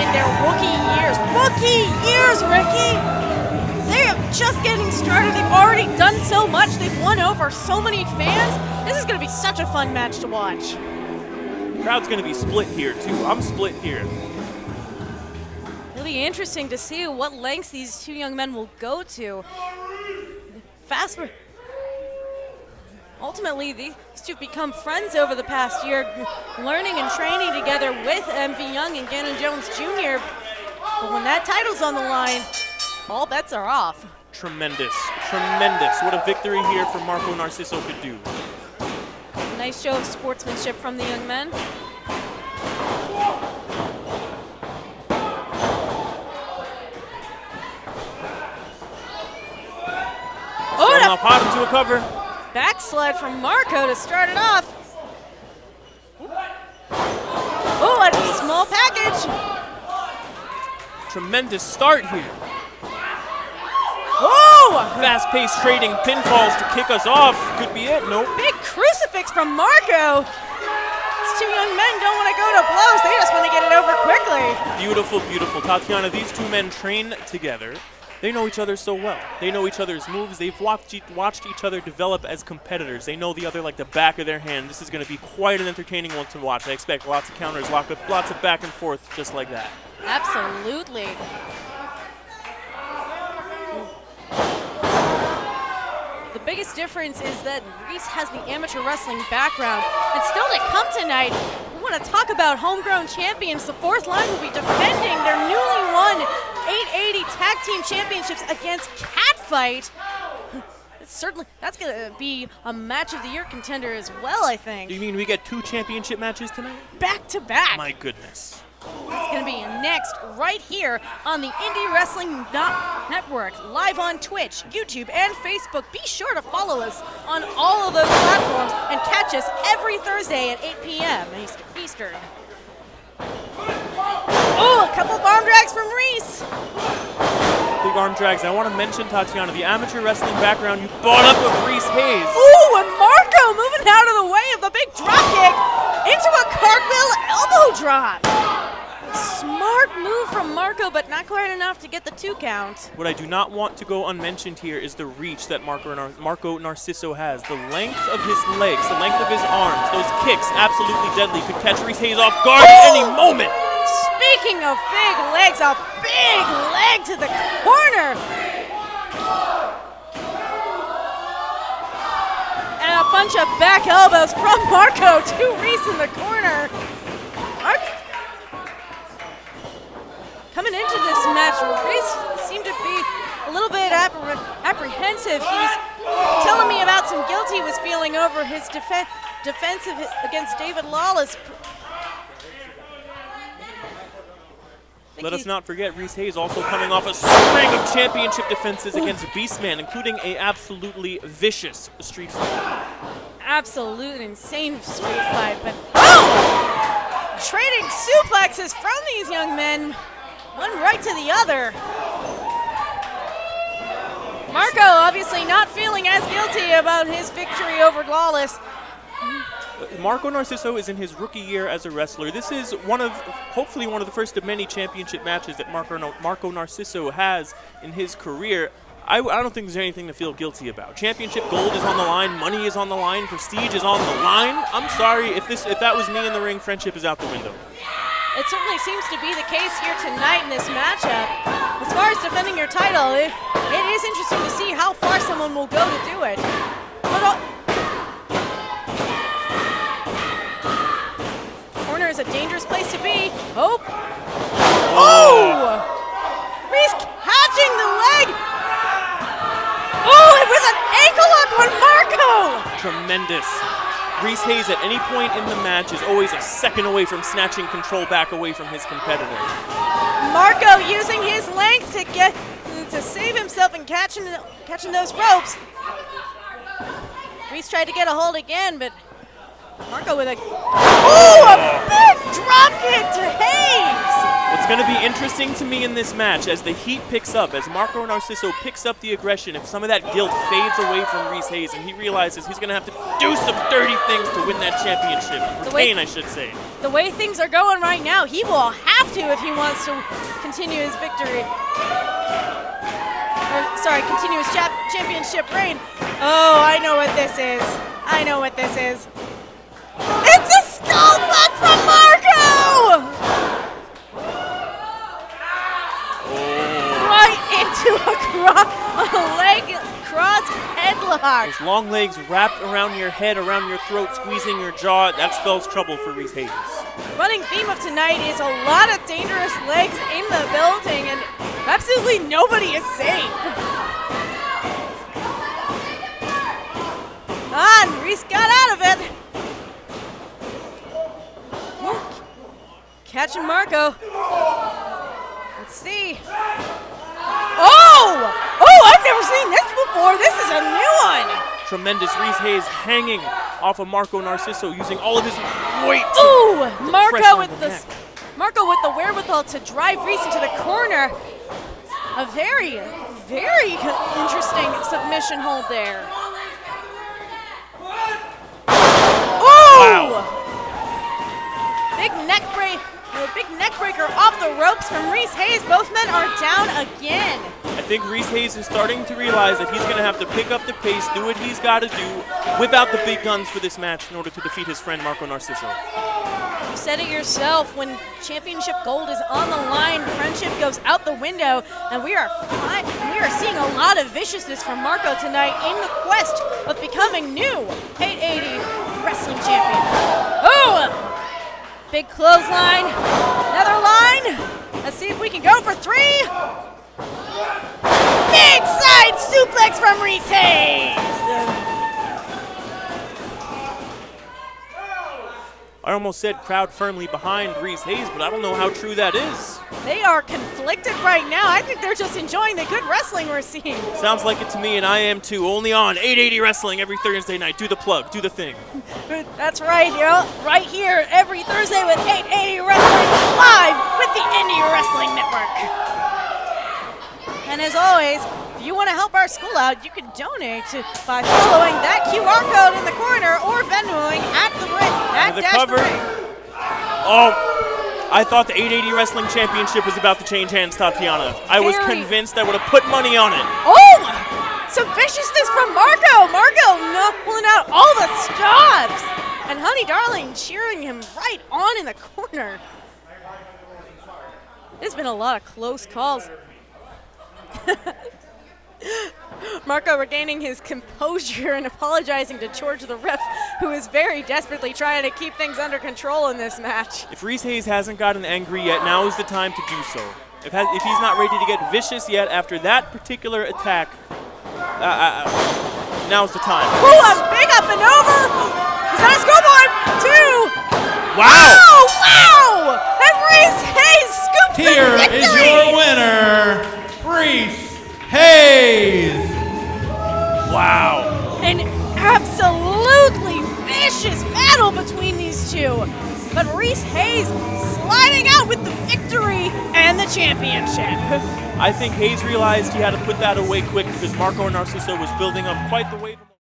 in their rookie years. Rookie years, Ricky! They are just getting started. They've already done so much. They've won over so many fans. This is going to be such a fun match to watch. Crowd's going to be split here, too. I'm split here. It'll be interesting to see what lengths these two young men will go to. Ultimately, these two have become friends over the past year, learning and training together with MV Young and Gannon Jones Jr. But when that title's on the line, all bets are off. Tremendous, tremendous. What a victory here for Marco Narciso could do. Nice show of sportsmanship from the young men. Starting off hot into a cover. Backslide from Marco to start it off. Oh, a small package. Tremendous start here. Whoa! Fast-paced trading pinfalls to kick us off. Could be it. Nope. Big crucifix from Marco. These two young men don't want to go to blows. They just want to get it over quickly. Beautiful, beautiful. Tatiana, these two men train together. They know each other so well. They know each other's moves. They've watched each other develop as competitors. They know the other like the back of their hand. This is going to be quite an entertaining one to watch. I expect lots of counters, lots of back and forth just like that. Absolutely. The biggest difference is that Reese has the amateur wrestling background. And still to come tonight, we want to talk about homegrown champions. The fourth line will be defending their newly won 880 Tag Team Championships against Catfight. That's going to be a match of the year contender as well, I think. Do you mean we get 2 championship matches tonight? Back to back. My goodness. It's going to be next right here on the IndyWrestling.Network, live on Twitch, YouTube, and Facebook. Be sure to follow us on all of those platforms and catch us every Thursday at 8 p.m. Eastern. Oh, a couple arm drags from Reese. Big arm drags. I want to mention, Tatiana, the amateur wrestling background you brought up of Reese Hayes. Ooh, and Marco moving out of the way of the big drop kick into a cartwheel elbow drop. Smart move from Marco, but not quite enough to get the 2 count. What I do not want to go unmentioned here is the reach that Marco Narciso has. The length of his legs, the length of his arms, those kicks, absolutely deadly. Could catch Reese Hayes off guard at any moment. Speaking of big legs, a big leg to the corner. And a bunch of back elbows from Marco to Reese in the corner. Coming into this match, Reese seemed to be a little bit apprehensive. He's telling me about some guilt he was feeling over his defensive against David Lawless. Let us not forget Reese Hayes also coming off a string of championship defenses against Beastman, including a absolutely vicious street fight. Absolute insane street fight, but trading suplexes from these young men. One right to the other. Marco obviously not feeling as guilty about his victory over Lawless. Marco Narciso is in his rookie year as a wrestler. This is hopefully one of the first of many championship matches that Marco Narciso has in his career. I don't think there's anything to feel guilty about. Championship gold is on the line, money is on the line, prestige is on the line. I'm sorry, if that was me in the ring, friendship is out the window. It certainly seems to be the case here tonight in this matchup. As far as defending your title, it is interesting to see how far someone will go to do it. Corner is a dangerous place to be. Oh! Reese catching the leg! Oh, it was an ankle lock on Marco! Tremendous. Reese Hayes at any point in the match is always a second away from snatching control back away from his competitor. Marco using his length to save himself and catching those ropes. Reese tried to get a hold again, but Marco with a big drop kick to Hayes. What's going to be interesting to me in this match as the heat picks up, as Marco Narciso picks up the aggression, if some of that guilt fades away from Reese Hayes and he realizes he's going to have to do some dirty things to win that championship. Retain, I should say. The way things are going right now, he will have have to if he wants to continue his victory. Continue his championship reign. Oh, I know what this is. I know what this is. It's a skull fuck from Marco! Right into a leg cross headlock. Those long legs wrapped around your head, around your throat, squeezing your jaw. That spells trouble for Reese Hayes. Running theme of tonight is a lot of dangerous legs in the building, and absolutely nobody is safe. And Reese got out of it. Catching Marco. Let's see. Oh! Oh, I've never seen this before. This is a new one. Tremendous. Reese Hayes hanging off of Marco Narcisso, using all of his weight. Ooh! Marco with the wherewithal to drive Reese into the corner. A very, very interesting submission hold there. Wow. Big neck breaker off the ropes from Reese Hayes. Both men are down again. I think Reese Hayes is starting to realize that he's going to have to pick up the pace, do what he's got to do, whip out the big guns for this match in order to defeat his friend Marco Narcisso. You said it yourself, when championship gold is on the line, friendship goes out the window, and we are seeing a lot of viciousness from Marco tonight in the quest of becoming new 880 wrestling champion. Oh! Big clothesline, another line. Let's see if we can go for 3. Big side suplex from Reese Hayes. I almost said crowd firmly behind Reese Hayes, but I don't know how true that is. They are conflicted right now. I think they're just enjoying the good wrestling we're seeing. Sounds like it to me, and I am too. Only on 880 Wrestling every Thursday night. Do the plug, do the thing. That's right, right here every Thursday with 880 Wrestling, live with the IndyWrestling.Network. And as always, if you want to help our school out, you can donate by following that QR code in the corner or Venmoing at the cover. Oh, I thought the 880 Wrestling Championship was about to change hands, Tatiana. I was convinced I would have put money on it. Oh, some viciousness from Marco. Marco pulling out all the stops. And Honey Darling cheering him right on in the corner. There's been a lot of close calls. Marco regaining his composure and apologizing to George the ref, who is very desperately trying to keep things under control in this match. If Reese Hayes hasn't gotten angry yet, now is the time to do so. If he's not ready to get vicious yet after that particular attack, now's the time. Ooh, a big up and over! Is that a scoreboard? 2! Wow! Oh, wow! And Reese Hayes scoops Here the victory! is your winner, Reese Hayes! Wow! An absolutely vicious battle between these two. But Reese Hayes sliding out with the victory and the championship. I think Hayes realized he had to put that away quick because Marco Narciso was building up quite the wave.